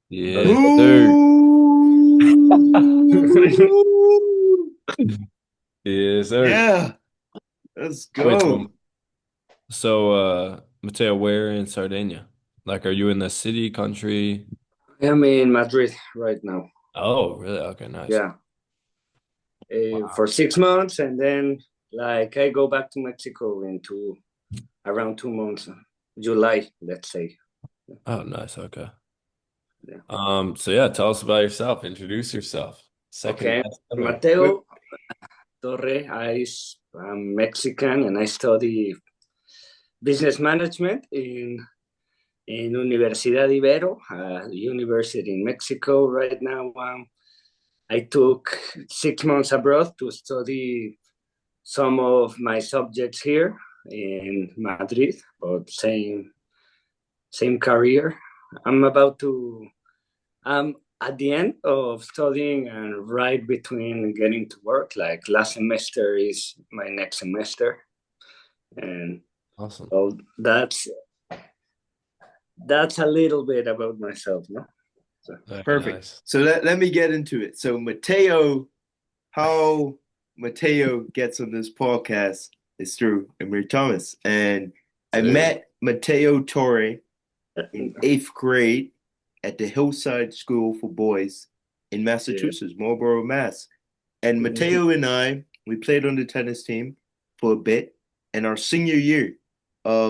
Yes, sir. Ooh. Yes, sir. Yeah, let's Wait, go. so Mateo, where in Sardinia? Like, are you in the city, country? I'm in Madrid right now. Oh, really? Okay, nice. Yeah, for 6 months, and then like I go back to Mexico in around 2 months, July, let's say. Oh, nice. Okay. Yeah. So yeah, tell us about yourself. Introduce yourself. Second Okay, best ever. Mateo Torre. I'm Mexican, and I study business management in Universidad Ibero, university in Mexico. Right now, I took 6 months abroad to study some of my subjects here in Madrid, but same career. I'm about to I'm at the end of studying and right between getting to work. Like last semester is my next semester, and Awesome. well, that's a little bit about myself, no? So, Very Perfect. nice. So let me get into it. So Mateo, how Mateo gets on this podcast is through Amir Thomas. And I Sir. met Mateo Torre in eighth grade at the Hillside School for Boys in yeah. Massachusetts, Marlborough, Mass. And Mhm. Mateo and I, we played on the tennis team for a bit. And our senior year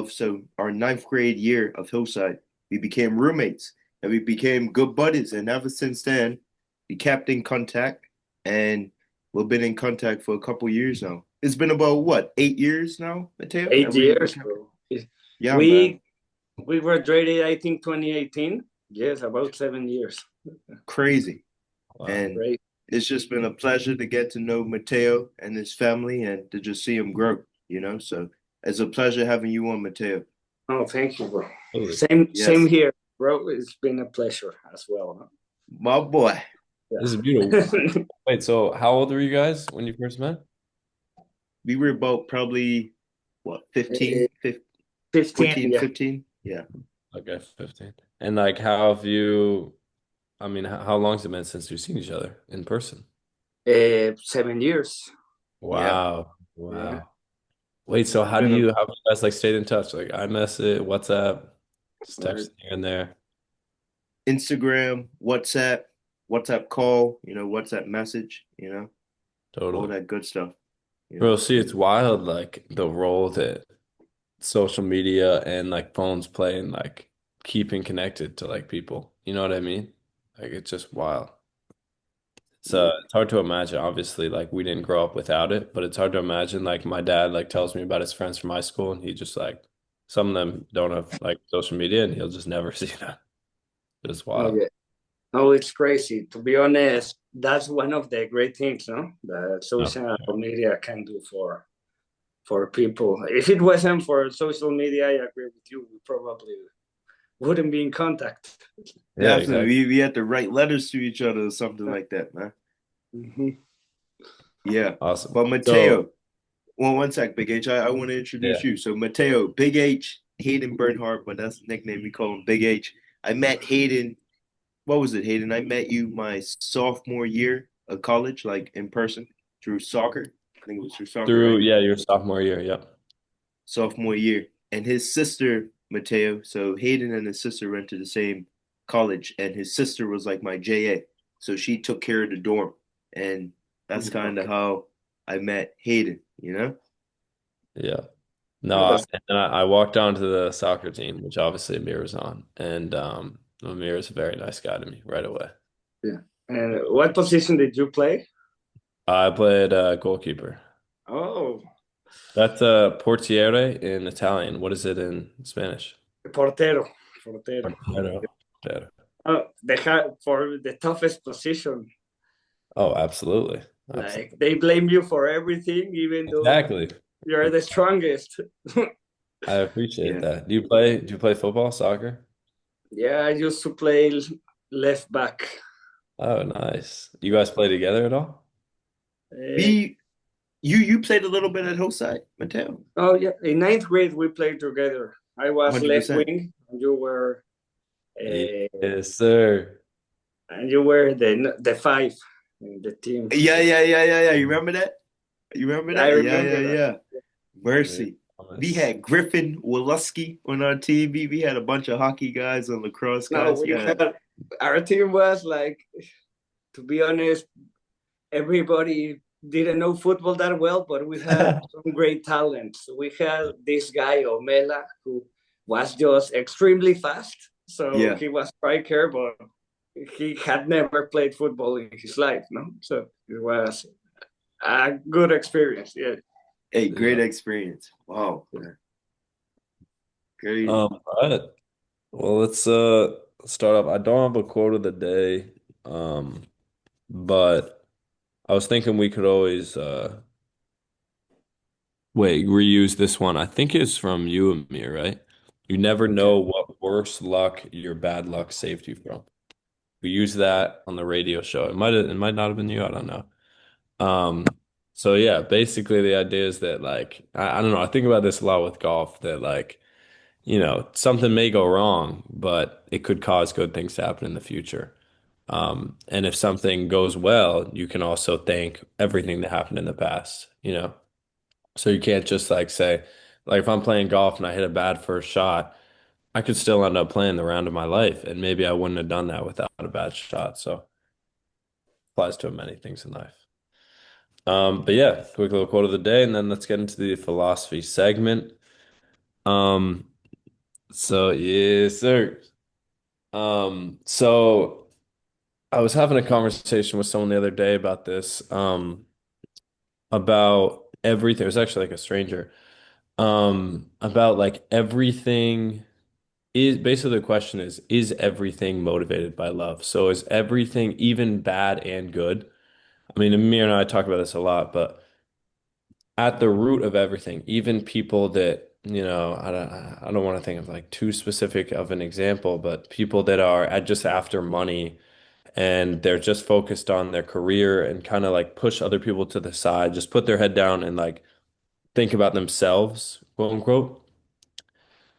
so our ninth grade year of Hillside, we became roommates and we became good buddies. And ever since then, we kept in contact and we've been in contact for a couple years now. It's been about what, 8 years now, Mateo, eight that we years, kept. bro. Yeah, man. We we graduated, I think, 2018. Yes, about 7 years. Crazy. Wow. And Great. it's just been a pleasure to get to know Mateo and his family and to just see him grow. So it's a pleasure having you on, Mateo. Oh, thank you, bro. Absolutely. Same Yes, here, bro. It's been a pleasure as well. my boy. This is beautiful. Yeah. Wait, so how old were you guys when you first met? We were about probably, what, Uh, 15, 15, 15, 14, yeah. 15? Yeah. Okay, 15. And like, how have you, I mean, how long's it been since you've seen each other in person? 7 years. Yeah. Wow. Yeah. Wow. Wait, so It's been how have you guys like stayed in touch? Like iMessage, WhatsApp, just Uh, texting here and there. Instagram, WhatsApp call, WhatsApp message, all Totally. that good stuff, you know. Bro, see, it's wild, like the role that social media and like phones play in like keeping connected to like people. You know what I mean? Like it's just wild. It's hard to imagine. Obviously, like we didn't grow up without it, but it's hard to imagine. Like my dad like tells me about his friends from high school, and he just like some of them don't have like social media, and he'll just never see them. It's Oh, wild. yeah. No, it's crazy. To be honest, that's one of the great things, no? That Oh, social media can do for people. If it wasn't for social media, I agree with you. We probably wouldn't be in contact. yeah, Definitely. exactly. We had to write letters to each other or something like that, man. Mhm. Yeah. Awesome. But So Mateo, one sec, Big H. I want to yeah, introduce you. So Mateo, Big H, Hayden Bernhardt, but that's the nickname we call him, Big H. I met Hayden. What was it, Hayden? I met you my sophomore year of college, like in person through soccer. I think it was through soccer, through right? your sophomore year. Yep. Sophomore year. And his sister, Mateo, so Hayden and his sister went to the same college, and his sister was like my JA. So she took care of the dorm. And that's kind of Okay. how I met Hayden. Yeah. No, Oh, that's and then I walked on to the soccer team, which obviously Amir was on, and Amir is a very nice guy to me right away. yeah. And what position did you play? I played goalkeeper. Oh, That's portiere in Italian. What is it in Spanish? portero. Portero. Portiero. Portiero. Oh, for the toughest position. Oh, absolutely. Like Absolutely. they blame you for everything, even though Exactly. you're the strongest. I appreciate Yeah. that. Do you play football, soccer? Yeah, I used to play left back. Oh, nice. You guys play together at all? Uh, We you played a little bit at Hillside, Mateo. oh yeah, in ninth grade we played together. I was left 100%. wing, and you were Yes, sir. And you were the five in the team. Yeah. You remember that? You remember I that? remember that. Yeah. Amir Mercy. We Thomas. had Griffin Woluski on our team. We had a bunch of hockey guys and lacrosse No, guys. we Yeah. had our team was like, to be honest, everybody didn't know football that well, but we had some great talents. We had this guy Omela who was just extremely fast, so Yeah. he was striker, but he had never played football in his life, no. So it was a good experience. Yeah. Hey, great Yeah. experience. Wow. Crazy. All right. Well, let's start off. I don't have a quote of the day, um, but I was thinking we could always wait, reuse this one. I think it's from you, Amir, right? You never Okay. know what worse luck your bad luck saved you from. We used that on the radio show. It might not have been you, I don't know. So yeah, basically the idea is that like I don't know, I think about this a lot with golf that like, something may go wrong, but it could cause good things to happen in the future. And if something goes well, you can also thank everything that happened in the past. So you can't just like say, like if I'm playing golf and I hit a bad first shot, I could still end up playing the round of my life, and maybe I wouldn't have done that without a bad shot. So applies to many things in life. But yeah, quick little quote of the day, and then let's get into the philosophy segment. Um, so yes, sir. So I was having a conversation with someone the other day about this, about everything. It was actually like a stranger, about like everything is basically the question is everything motivated by love? So is everything even bad and good? I mean, Amir and I talk about this a lot, but at the root of everything, even people that, I don't want to think of like too specific of an example, but people that are just after money and they're just focused on their career and kind of like push other people to the side, just put their head down and like think about themselves, quote unquote.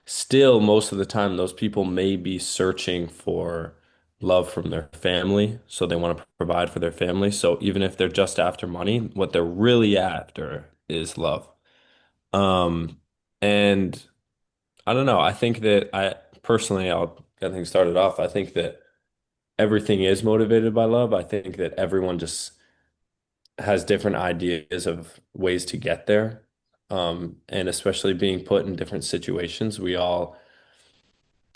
Still, most of the time, those people may be searching for love from their family. So they want to provide for their family. So even if they're just after money, what they're really after is love. Um, and I don't know. I think that I personally, I'll get things started off. I think that everything is motivated by love. I think that everyone just has different ideas of ways to get there. And especially being put in different situations, we all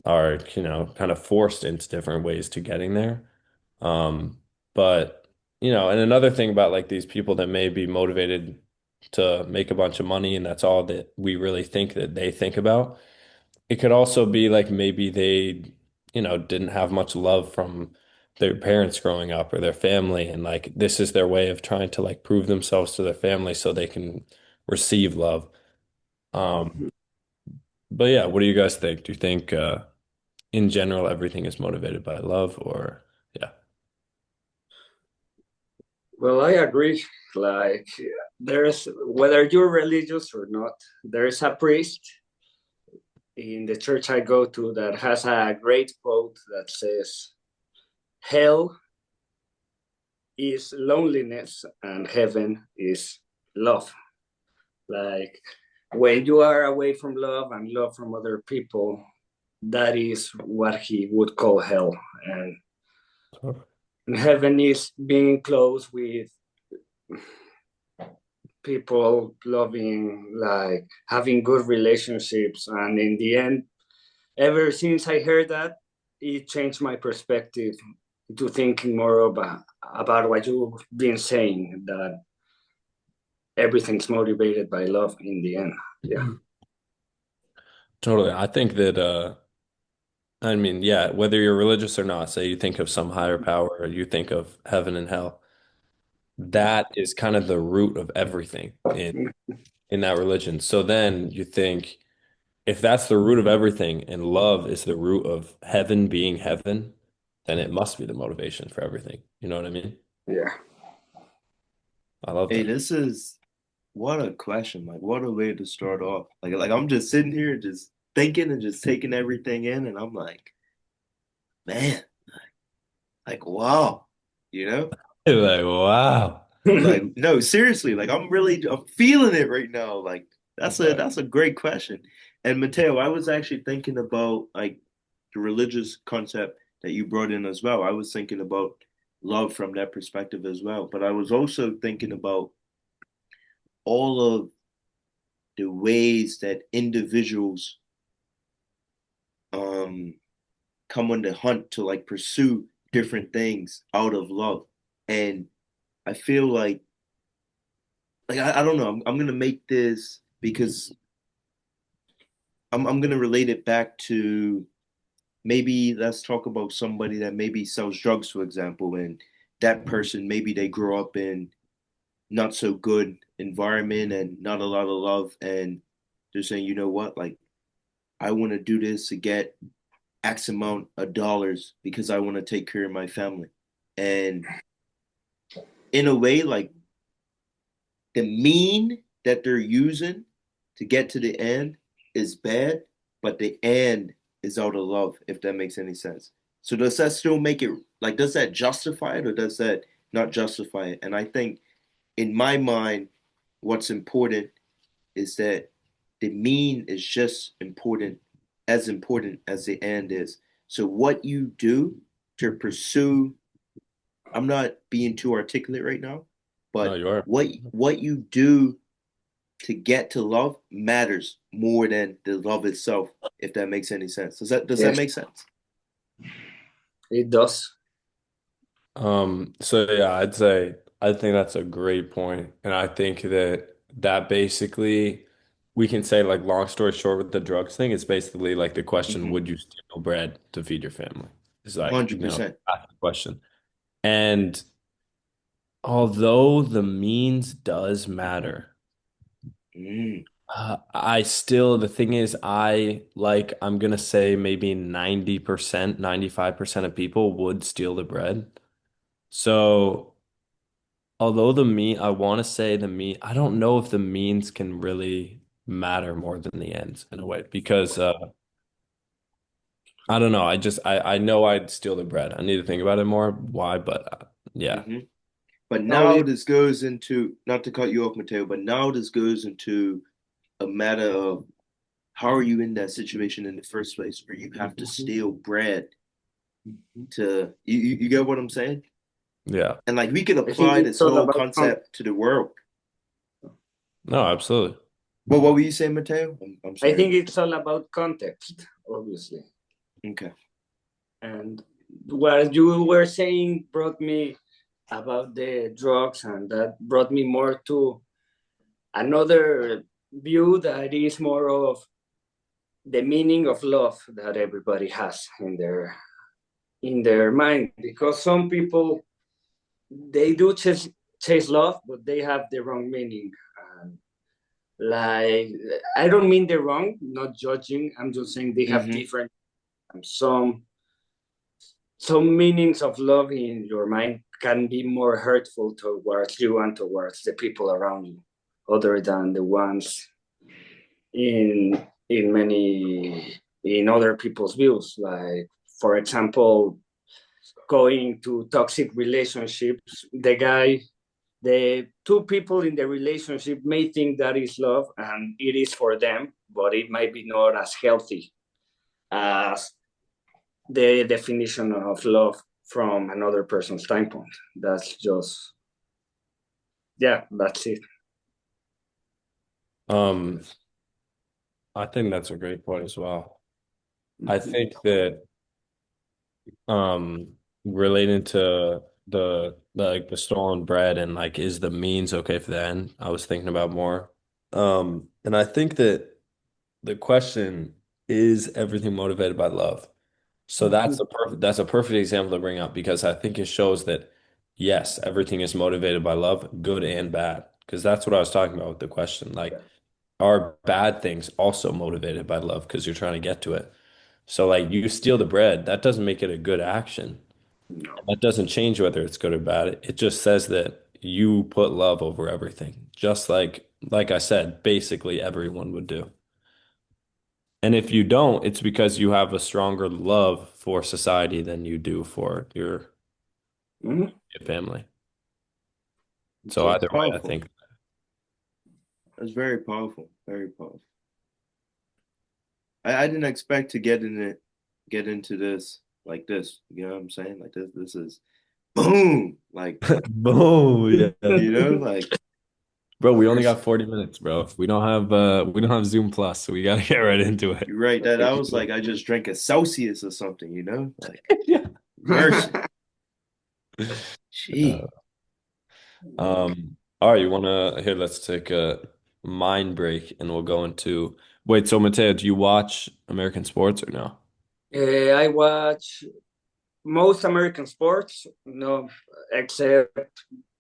are, kind of forced into different ways to getting there. But, and another thing about like these people that may be motivated to make a bunch of money and that's all that we really think that they think about. It could also be like maybe they, didn't have much love from their parents growing up or their family. And like this is their way of trying to like prove themselves to their family so they can receive love. Um, but yeah, what do you guys think? Do you think in general everything is motivated by love or yeah? Well, I agree. Like, there's whether you're religious or not, there is a priest in the church I go to that has a great quote that says, "Hell is loneliness and heaven is love." Like, when you are away from love and love from other people, that is what he would call hell. And heaven is being close with people, loving, like having good relationships. And in the end, ever since I heard that, it changed my perspective to thinking more about what you've been saying, that everything's motivated by love in the end. Yeah. Totally. I think that I mean, yeah, whether you're religious or not, say you think of some higher power or you think of heaven and hell, that is kind of the root of everything in that religion. So then you think if that's the root of everything and love is the root of heaven being heaven, then it must be the motivation for everything. You know what I mean? Yeah. I love Hey, that. this is what a question. Like, what a way to start off. Like I'm just sitting here just thinking and just taking everything in, and I'm like, man, Like, wow, you know? Like, wow. Like, no, seriously, like I'm feeling it right now. Like Right. that's a great question. And Mateo, I was actually thinking about like the religious concept that you brought in as well. I was thinking about love from that perspective as well. But I was also thinking about all of the ways that individuals um come on the hunt to like pursue different things out of love. And I feel like I don't know, I'm gonna make this because I'm gonna relate it back to maybe let's talk about somebody that maybe sells drugs, for example, and that person maybe they grew up in not so good environment and not a lot of love, and they're saying, you know what, like I want to do this to get X amount of dollars because I want to take care of my family. And in a way, like the mean that they're using to get to the end is bad, but the end is out of love, if that makes any sense. So does that still make it like does that justify it or does that not justify it? And I think in my mind, what's important is that the mean is just important as the end is. So what you do to pursue, I'm not being too articulate right now, No, but you are. what you do to get to love matters more than the love itself, if that makes any sense. Does that Yes, make sense? it does. So yeah, I'd say I think that's a great point. And I think that basically we can say like long story short with the drugs thing, it's basically like the question, Mm-hmm. would you steal bread to feed your family? It's like, 100%. that's the question. And although the means does matter, Mm, I still, the thing is, I'm gonna say maybe 90%, 95% of people would steal the bread. So, although I want to say I don't know if the means can really matter more than the ends in a way because I don't know. I know I'd steal the bread. I need to think about it more. Why? But yeah, hmm But No, now this goes into, not to cut you off, Mateo, but now this goes into a matter of how are you in that situation in the first place where you have to steal bread to, you get what I'm saying? yeah. And like we could I think apply it's this all whole about context. concept to the world. No, absolutely. But what were you saying, Mateo? I'm I sorry. think it's all about context, obviously. Okay. And what you were saying brought me about the drugs, and that brought me more to another view that is more of the meaning of love that everybody has in their mind. Because some people they do chase love, but they have the wrong meaning. And like I don't mean the wrong, not judging. I'm just saying they have Mm-hmm. different some meanings of love in your mind can be more hurtful towards you and towards the people around you, other than the ones in many in other people's views. Like for example, going to toxic relationships, the two people in the relationship may think that is love and it is for them, but it might be not as healthy as the definition of love from another person's standpoint. That's just, yeah, that's it. Um, I think that's a great point as well. I think that relating to the stolen bread and like is the means okay for the end? I was thinking about more. And I think that the question is everything motivated by love. So that's a perfect example to bring up because I think it shows that yes, everything is motivated by love, good and bad. Because that's what I was talking about with the question. Like, are bad things also motivated by love because you're trying to get to it? So like you steal the bread, that doesn't make it a good action. No. That doesn't change whether it's good or bad. It just says that you put love over everything, just like I said, basically everyone would do. And if you don't, it's because you have a stronger love for society than you do for your Mhm. your family. So It's either way, I powerful. think. It's very powerful. Very powerful. I didn't expect to get into this like this. You know what I'm saying? Like this is boom. Like, Boom. Yeah. like Bro, we only first got 40 minutes, bro. We don't have Zoom Plus, so we gotta get right into it. you're right. That I was like I just drank a Celsius or something, Like Yeah. mercy. Uh, Gee. all right, you wanna here, let's take a mind break and we'll go into wait, so Mateo, do you watch American sports or no? I watch most American sports, no, except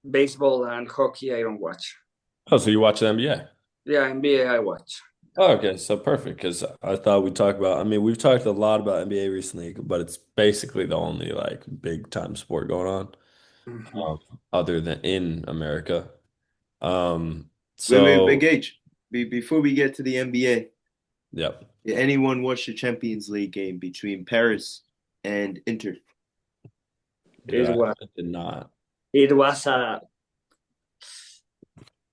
baseball and hockey. I don't watch. Oh, so you watch the NBA? Yeah, NBA I watch. Oh, okay, so perfect. Because I thought we'd talk about, I mean, we've talked a lot about NBA recently, but it's basically the only like big time sport going on, Mhm. um, other than in America. Um, Wait, Big so H. Before we get to the NBA, yep. did anyone watch the Champions League game between Paris and Inter? It was I did not. it was a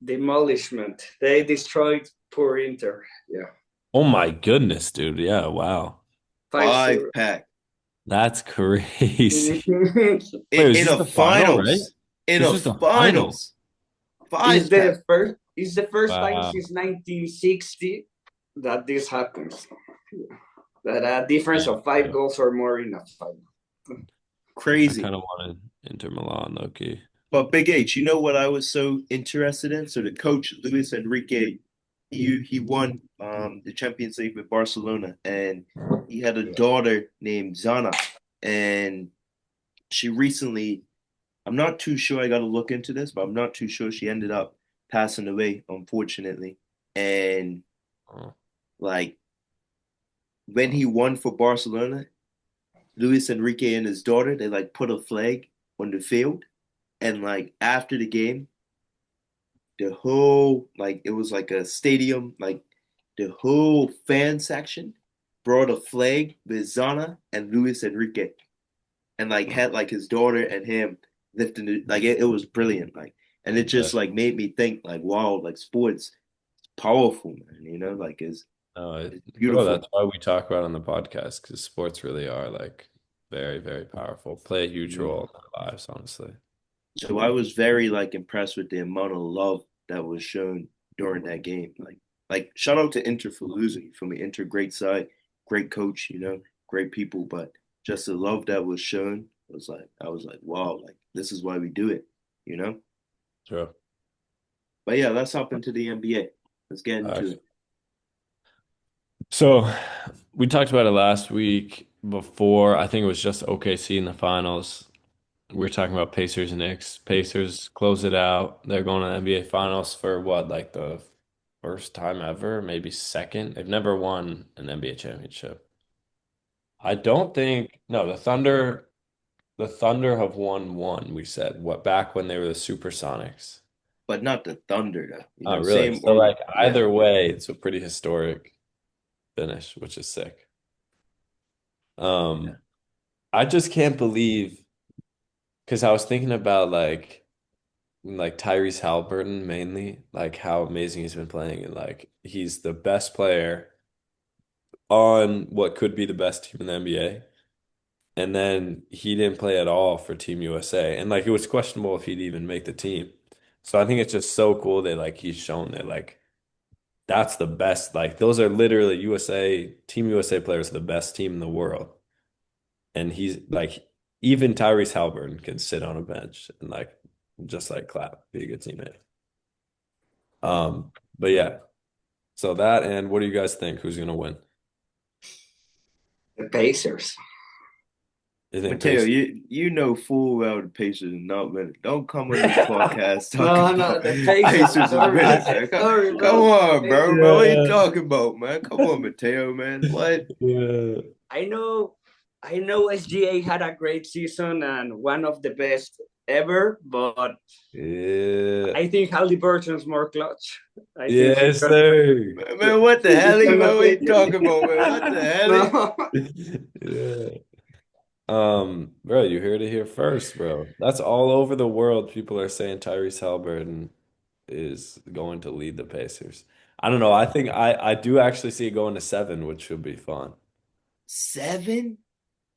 demolishment. They destroyed poor Inter. Yeah, Oh my goodness, dude. Yeah, wow. 5-0. Five pack That's crazy. Wait, it was in just a the final, right? finals. In This a was the final. finals. It's Five pack. the first. It's the first time Wow. since 1960 that this happens. That a difference of Yeah. 5 goals or more in a final. I Crazy. kind of wanted Inter Milan, okay. But Big H, you know what I was so interested in? So the coach Luis Enrique, he won the Champions League with Barcelona, and he had a daughter named Zana, and she recently, I'm not too sure. I got to look into this, but I'm not too sure. She ended up passing away, unfortunately, and Oh, like when he won for Barcelona, Luis Enrique and his daughter, they like put a flag on the field, and like after the game the whole like it was like a stadium, like the whole fan section brought a flag with Zana and Luis Enrique and like oh, had like his daughter and him lifting it like it was brilliant like and it yeah. just like made me think like wow like sports is powerful man like No, it's bro, beautiful. that's why we talk about it on the podcast because sports really are like very, very powerful. Play a huge Mhm. role in our lives, honestly. So I was very like impressed with the amount of love that was shown during that game. Like shout out to Inter for losing. For me, Inter great side, great coach, great people, but just the love that was shown was like I was like, wow, like this is why we do it, you know? True. But yeah, let's hop into the NBA. Let's get into Okay. it. So we talked about it last week before. I think it was just OKC in the finals. We were talking about Pacers and Knicks. Pacers close it out. They're going to the NBA Finals for what, like the first time ever, maybe second. They've never won an NBA championship. I don't think, no, the Thunder have won one, we said, what, back when they were the Supersonics. But not the Thunder though. Oh, really? Same So or like yeah. either way, it's a pretty historic finish, which is sick. Yeah. Um, I just can't believe because I was thinking about like Tyrese Halliburton mainly, like how amazing he's been playing and like he's the best player on what could be the best team in the NBA. And then he didn't play at all for Team USA. And like it was questionable if he'd even make the team. So I think it's just so cool that like he's shown that like that's the best. Like those are literally Team USA players are the best team in the world. And he's like even Tyrese Halliburton can sit on a bench and like just like clap, be a good teammate. But yeah, so that and what do you guys think? Who's gonna win? The Pacers. You think Mateo, Pacers? you know full well the Pacers are not winning. Don't come on this podcast talking No, about the Pacers. Pacers is Sorry, winning, man. sorry, Come bro. on, bro. What are you Yeah. talking about, man? Come on, Mateo, man. What? Yeah. I know, I know. SGA had a great season and one of the best ever, but Yeah. I think Halliburton's more clutch. I think he Yes, sir. Man, what the hell? he's gonna What are take you talking about, man? What the it. hell? No. Yeah. Bro, you heard it here first, bro. That's all over the world. People are saying Tyrese Halliburton is going to lead the Pacers. I don't know. I think I do actually see it going to 7, which should be fun. 7?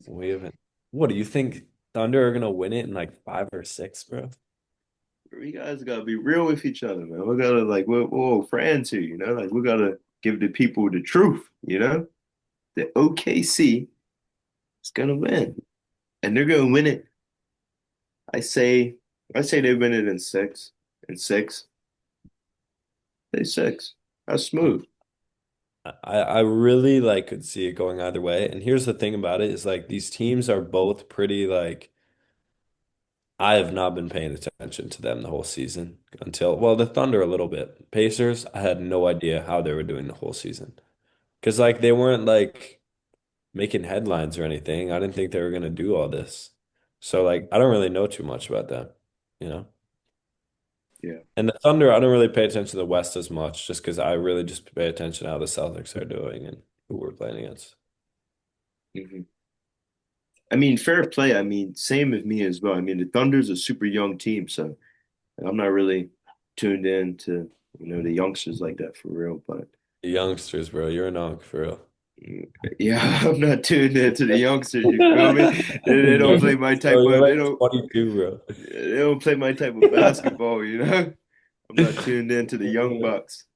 We haven't. What do you think? Thunder are gonna win it in like 5 or 6, bro? We guys gotta be real with each other, man. We gotta like we're friends here, you know. Like we gotta give the people the truth, you know. The OKC is gonna win, and they're gonna win it. I say, I say they win it in 6, in 6. Say 6. That's smooth. I really like could see it going either way. And here's the thing about it is like these teams are both pretty like I have not been paying attention to them the whole season until well the Thunder a little bit. Pacers, I had no idea how they were doing the whole season. Because like they weren't like making headlines or anything. I didn't think they were gonna do all this. So like I don't really know too much about them, you know? Yeah. And the Thunder, I don't really pay attention to the West as much, just because I really just pay attention to how the Celtics are doing and who we're playing against. hmm I mean, fair play. I mean, same with me as well. I mean, the Thunder's a super young team, so I'm not really tuned in to, the youngsters like that for real. But The youngsters, bro, you're an onk for real. yeah, I'm not tuned in to the youngsters. You feel me? They don't play my Bro, type you're of. like 22, bro. They don't play my type of basketball. You know. I'm not tuned in to the young bucks.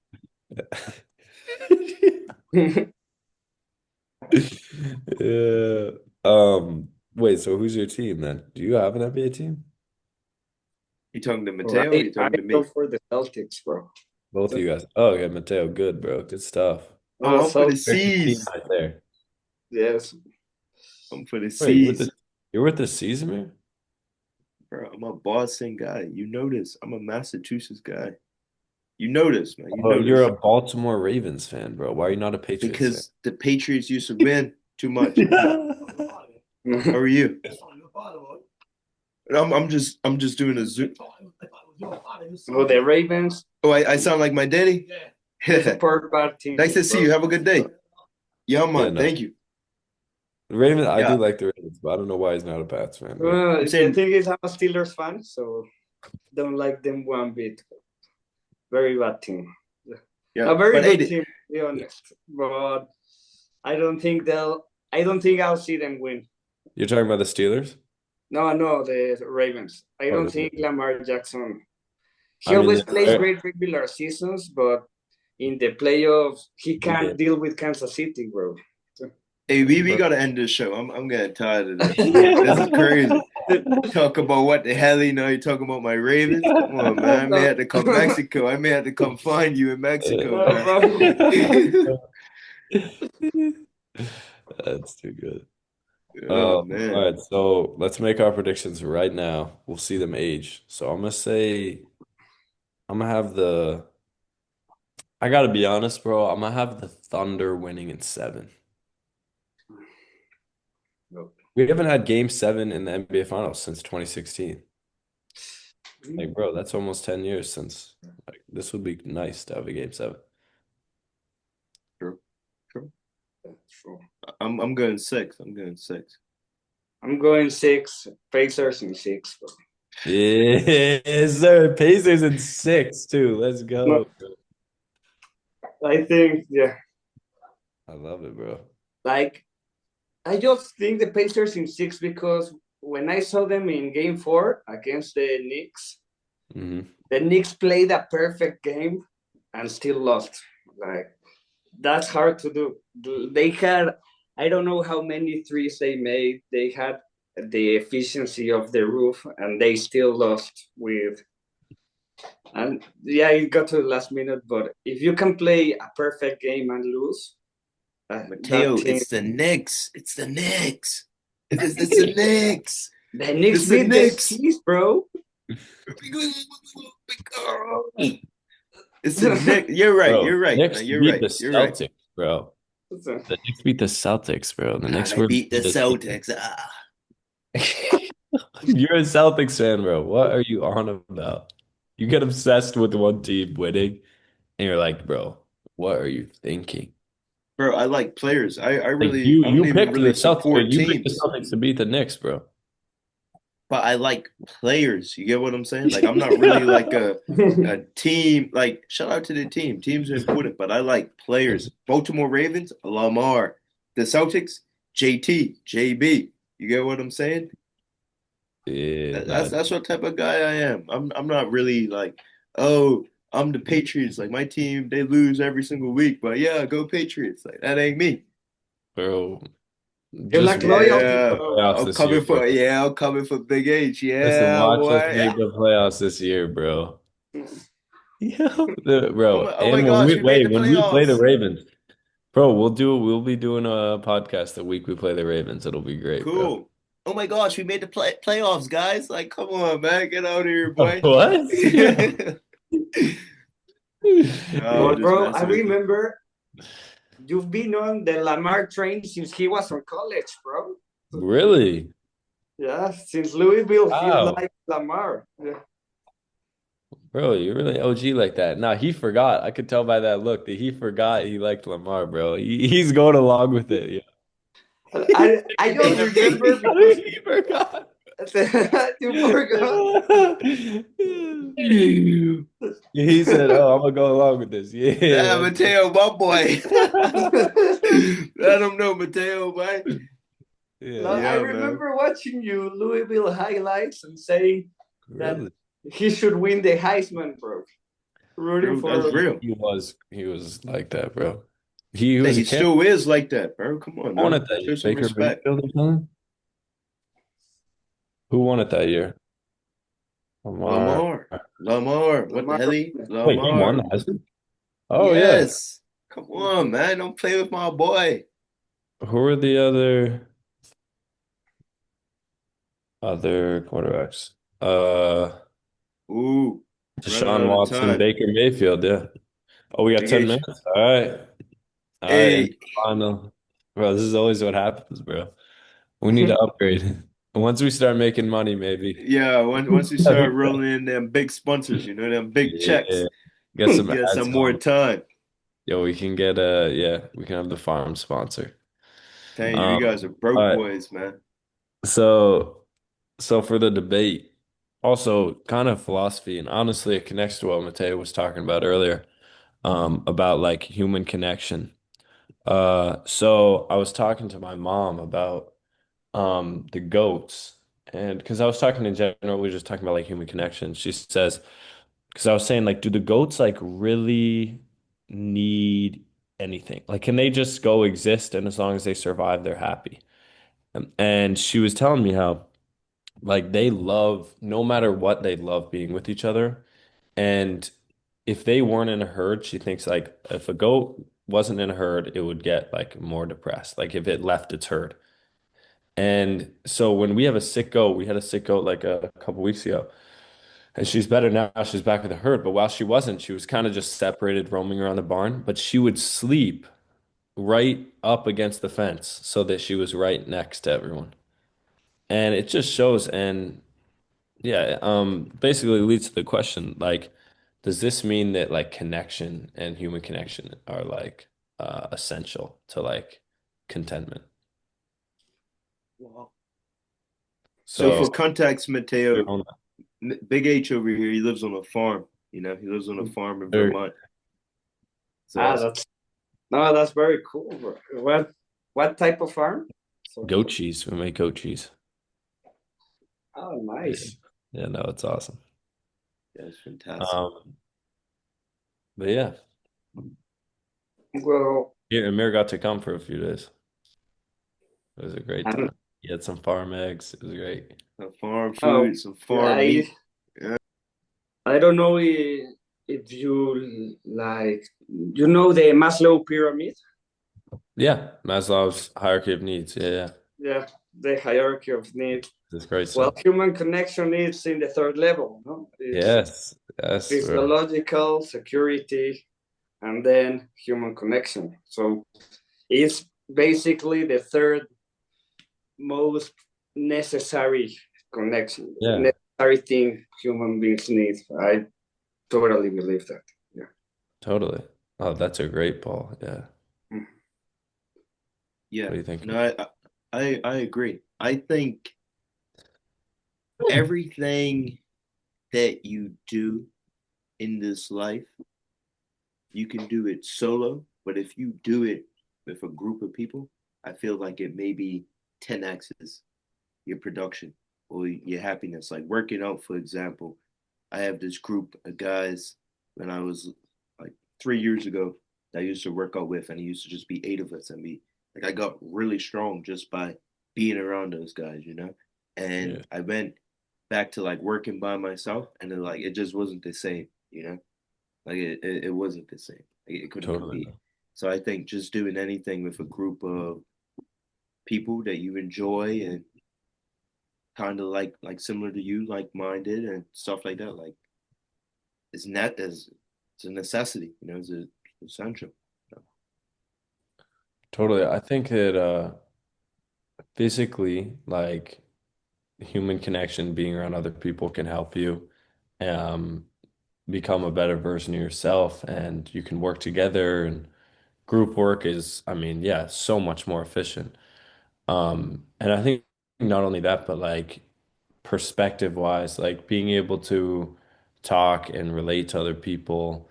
Yeah. Wait, so who's your team then? Do you have an NBA team? You talking to Bro, Mateo? Or you I talking to go me? for the Celtics, bro. Both of you guys. Oh, okay, Mateo, good, bro. Good stuff. Oh, I'm for the Celtics, There's your team C's. right there. yes. I'm for the Wait, C's. you're with the Caesar? Bro, I'm a Boston guy. You know this. I'm a Massachusetts guy. You know this, man. You Oh, know you're this. a Baltimore Ravens fan, bro. Why are you not a Patriots fan? Because the Patriots used to win too much. How are you? I'm just doing a zoom. Well, the Ravens, Oh, I sound like my daddy? support bad teams, Nice to see you. bro. Have a good day. Yeah, Yeah, man. no. Thank you. The Ravens, I do Yeah. like the Ravens, but I don't know why he's not a Pats fan, bro. I'm The saying, thing is, I'm a Steelers fan, so don't like them one bit. Very bad team. yeah. A very But hey, good team, to be honest. But I don't think they'll. I don't think I'll see them win. You're talking about the Steelers? No, no, the Ravens. I Or don't the think Ravens? Lamar Jackson. I He mean, always plays they're- great regular seasons, but in the playoffs, he he can't did. deal with Kansas City, bro. hey, we Bro. gotta end this show. I'm getting tired of this. This is crazy. Talk about what the hell, you talking about my Ravens? Come on, man. I may have to come Mexico. I may have to come find you in Mexico, No, man. bro. That's too good. Oh All man. right, so let's make our predictions right now. We'll see them age. So I'm gonna say I'm gonna have the I gotta be honest, bro. I'm gonna have the Thunder winning in 7. We haven't had game 7 in the NBA Finals since 2016. Like, bro, that's almost 10 years since like this would be nice to have a game 7. True. True. True. I'm going 6. I'm going 6. I'm going 6. Pacers in 6, bro. Yes, sir. Pacers in 6 too. Let's No, go. I think, yeah. I love it, bro. Like, I just think the Pacers in 6 because when I saw them in game 4 against the Knicks, Hmm. the Knicks played a perfect game and still lost. Like, that's hard to do. They had, I don't know how many threes they made. They had the efficiency of the roof, and they still lost with. And yeah, it got to the last minute. But if you can play a perfect game and lose, that Mateo, team, it's the Knicks. It's the Knicks. It's the Knicks. the Knicks It's the beat the Knicks. C's, bro. It's the Knicks. You're right. Bro, You're right. No, Knicks you're beat right. the You're right. Celtics, bro. So, The Knicks beat the Celtics, bro. The Ah, Knicks they were beat the undefeated. Celtics. Ah. You're a Celtics fan, bro. What are you on about? You get obsessed with one team winning, and you're like, bro, what are you thinking? Bro, I like players. Like I don't you even picked the really Celtics. support You picked the teams, Celtics to beat the Knicks, bro. but I like players. You get what I'm saying? Like I'm not really like a team. Like shout out to the team. Teams are important, but I like players. Baltimore Ravens, Lamar. The Celtics, JT, JB. You get what I'm saying? Yeah, That's what type of guy I am. I'm not really like, oh, I'm the Patriots. Like my team, they lose every single week, but yeah, go Patriots. Like that ain't me. bro. You Just like watch us loyalty, make Yeah, the bro. playoffs I'm this year, coming bro. for I'm coming for Big H. Listen, Yeah, watch us boy. make the playoffs this year, bro. Yeah, bro. Oh my And gosh, we made the when we play the playoffs. Ravens, bro, we'll be doing a podcast the week we play the Ravens. It'll be great, bro. Cool. Oh my gosh, we made the playoffs, guys. Like, come on, man, get out of here, boy. What? Yeah. No, I'm But just bro, I messing with you. remember you've been on the Lamar train since he was on college, bro. Really? Yeah, since Louisville, he Wow. liked Lamar. Yeah. Bro, you're really OG like that. Nah, he forgot. I could tell by that look that he forgot he liked Lamar, bro. He's going along with it. Yeah. I He just remember because he forgot. you forgot. He said, "Oh, I'm gonna go along with this." Nah, Yeah, Mateo, my boy. that's Let him know, Mateo, boy. yeah. I Yeah, man. remember watching you Louisville highlights and saying that Really? he should win the Heisman, bro. Rooting Bro, that's for real. He was like that, bro. He That was a he kid. still is like that, bro. Come on Who won now. it that year? Show some Baker respect. Mayfield or something? Who won it that year? Lamar. Lamar. Lamar. What the Lamar. hell? Wait, he won Lamar. the Heisman? Oh yeah. Yes. Come on, man. Don't play with my boy. Who are the other quarterbacks? Ooh, running Deshaun out of Watson, time. Baker Mayfield. Yeah. Oh, we got Big 10 H. minutes. All right. All right. And Hey, final. Bro, this is always what happens, bro. We need to upgrade. Once we start making money, maybe. yeah, once we start rolling in them big sponsors, them big checks, Yeah. Get some get ads some more going. time. Yo, we can get we can have the farm sponsor. Telling you, you Um, guys are all broke right. boys, man. So for the debate, also kind of philosophy, and honestly, it connects to what Mateo was talking about earlier, about like human connection. So I was talking to my mom about the goats, and because I was talking in general, we were just talking about like human connection. She says, because I was saying like, do the goats like really need anything? Like, can they just go exist and as long as they survive, they're happy? And she was telling me how like they love, no matter what, they love being with each other. And if they weren't in a herd, she thinks like if a goat wasn't in a herd, it would get like more depressed, like if it left its herd. And so when we have a sick goat, we had a sick goat like a couple weeks ago, and she's better now. She's back with the herd. But while she wasn't, she was kind of just separated, roaming around the barn. But she would sleep right up against the fence so that she was right next to everyone. And it just shows, and yeah, basically leads to the question, like, does this mean that like connection and human connection are like essential to like contentment? Wow. So So for context, your Mateo, own Big H over here, he lives on a farm. He lives on a farm in or Vermont. It's Ah, awesome. that's very cool, bro. What type of farm? So, goat cheese. We make goat cheese. oh, Yeah. nice. Yeah, no, it's awesome. That's fantastic. Um, but yeah, Well, here Amir got to come for a few days. It was a great I don't, time. He had some farm eggs. It was great. Some farm oh, food, some farm I meat. Yeah. I don't know if you like the Maslow pyramid. Yeah, Maslow's hierarchy of needs. Yeah, yeah. Yeah, the hierarchy of needs. That's great Well, stuff. human connection is in the third level. No? It's Yes, yes, bro. physiological security and then human connection. So it's basically the third most necessary connection, Yeah, necessary thing human beings need. I totally believe that. Yeah. totally. Oh, that's a great Paul. Yeah. Yeah. What do you think? No, I agree. I think everything that you do in this life, you can do it solo, but if you do it with a group of people, I feel like it maybe 10x's your production or your happiness. Like working out, for example, I have this group of guys when I was like 3 years ago that I used to work out with, and it used to just be eight of us, and we like I got really strong just by being around those guys, you know. And Yeah, I went back to like working by myself, and then like it just wasn't the same, you know. Like it wasn't the same. Like, it couldn't totally. compete. So I think just doing anything with a group of people that you enjoy and kind of like similar to you, like minded and stuff like that. Like it's net as it's a necessity, you know, it's essential. So, Totally. I think that physically, like human connection, being around other people can help you um become a better version of yourself, and you can work together, and group work is, I mean, yeah, so much more efficient. And I think not only that, but like perspective wise, like being able to talk and relate to other people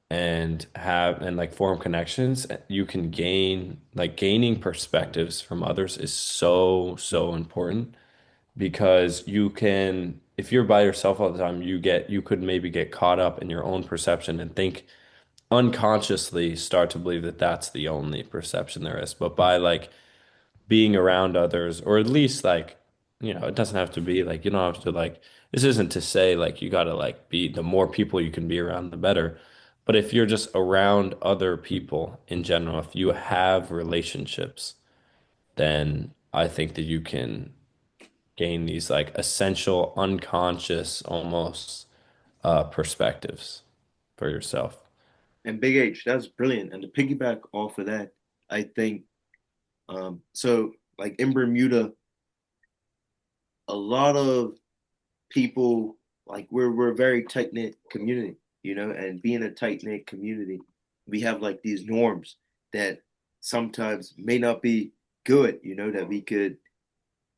and have and like form connections, you can gain like gaining perspectives from others is so, so important because you can, if you're by yourself all the time, you could maybe get caught up in your own perception and think unconsciously start to believe that that's the only perception there is. But by like being around others, or at least like, it doesn't have to be like, you don't have to like, this isn't to say like you gotta like be, the more people you can be around, the better. But if you're just around other people in general, if you have relationships, then I think that you can gain these like essential, unconscious almost perspectives for yourself. and Big H, that's brilliant. And to piggyback off of that, I think so like in Bermuda, a lot of people like we're a very tight knit community, you know, and being a tight knit community, we have like these norms that sometimes may not be good, you know, that we could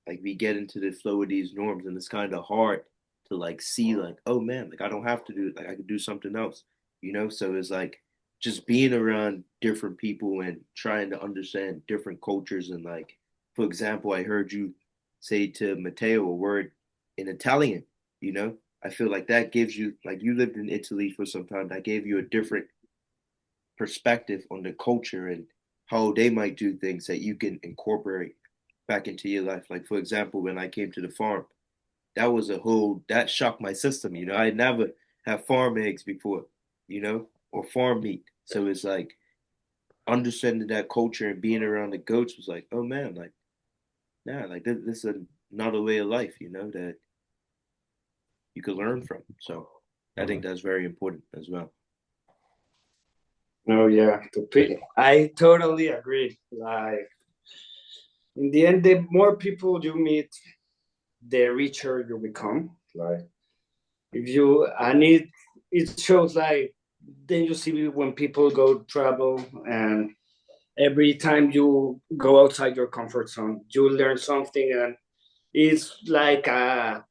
like we get into the flow of these norms, and it's kind of hard to like see like, oh man, like I don't have to do it, like I could do something else, you know. So it's like just being around different people and trying to understand different cultures. And like for example, I heard you say to Mateo a word in Italian, you know. I feel like that gives you, like you lived in Italy for some time, that gave you a different perspective on the culture and how they might do things that you can incorporate back into your life. Like for example, when I came to the farm, that was a whole that shocked my system. You know, I never had farm eggs before, you know, or farm meat. So it's like understanding that culture and being around the goats was like, oh man, like nah, like this is another way of life, you know, that you could learn from. So I think Totally. that's very important as well. No, yeah, I totally agree. Like in the end, the more people you meet, the richer you become. Like if you and it shows like then you see when people go travel, and every time you go outside your comfort zone, you learn something, and it's like a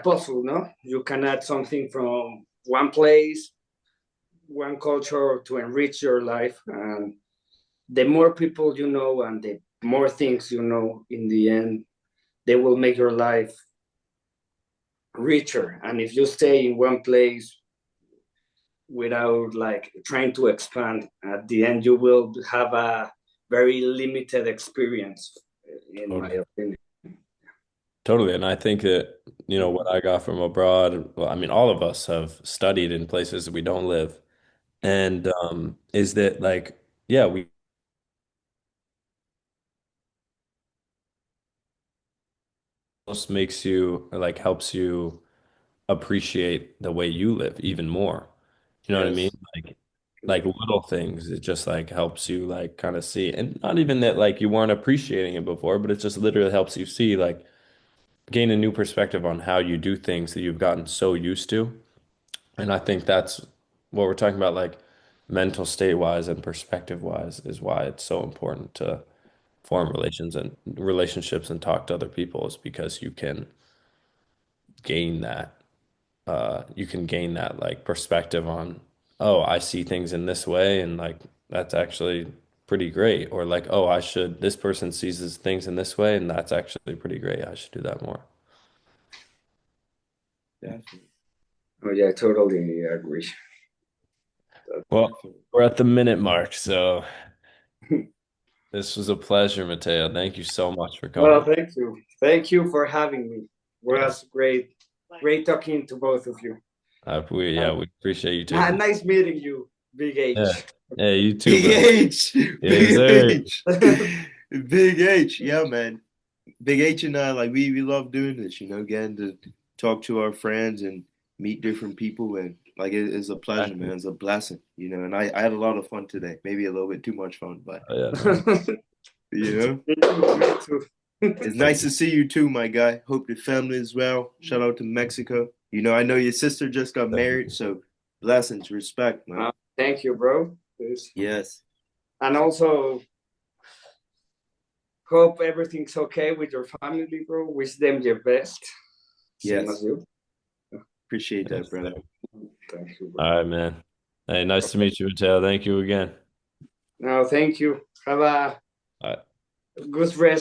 puzzle, no? You can add something from one place, one culture to enrich your life. And the more people you know and the more things you know, in the end, they will make your life richer. And if you stay in one place without like trying to expand, at the end, you will have a very limited experience, in my Totally. opinion. Totally. And I think that, what I got from abroad, well, I mean, all of us have studied in places we don't live. And is that like, yeah, we almost makes you or like helps you appreciate the way you live even more. You know what I mean? Yes. Like little things. It just like helps you like kind of see. And not even that like you weren't appreciating it before, but it just literally helps you see like gain a new perspective on how you do things that you've gotten so used to. And I think that's what we're talking about, like mental state wise and perspective wise, is why it's so important to form relationships and talk to other people is because gain that you can gain that like perspective on, oh, I see things in this way and like that's actually pretty great. Or like, oh, this person sees things in this way and that's actually pretty great. I should do that more. Definitely. Oh yeah, totally agree. Well, Definitely. we're at the minute mark, so this was a pleasure, Mateo. Thank you so much for Well, coming. thank you. Thank you for having me. It Yeah, was great talking to both of you. yeah, we appreciate you taking. Nice meeting you, Big Yeah, H. yeah, you too, Big bro. H, Yes, Big sir. H, Big H. Yeah, man. Big H and I, like we love doing this, getting to talk to our friends and meet different people, and like it's a pleasure, man. Exactly. It's a blessing. And I had a lot of fun today. Maybe a little bit too much fun, but Oh, yeah, no. you know, Me too. it's nice to see you too, my guy. Hope your family is well. Shout out to Mexico. I know your sister just got married, so blessings, respect, man. Thank you, bro. Yes, And also, hope everything's okay with your family, bro. Wish them your best. Same as yes. you. Appreciate that, Yes, brother. sir. Thank you, bro. All right, man. Hey, nice to meet you, Mateo. Thank you again. No, thank you. Have a All right. good rest.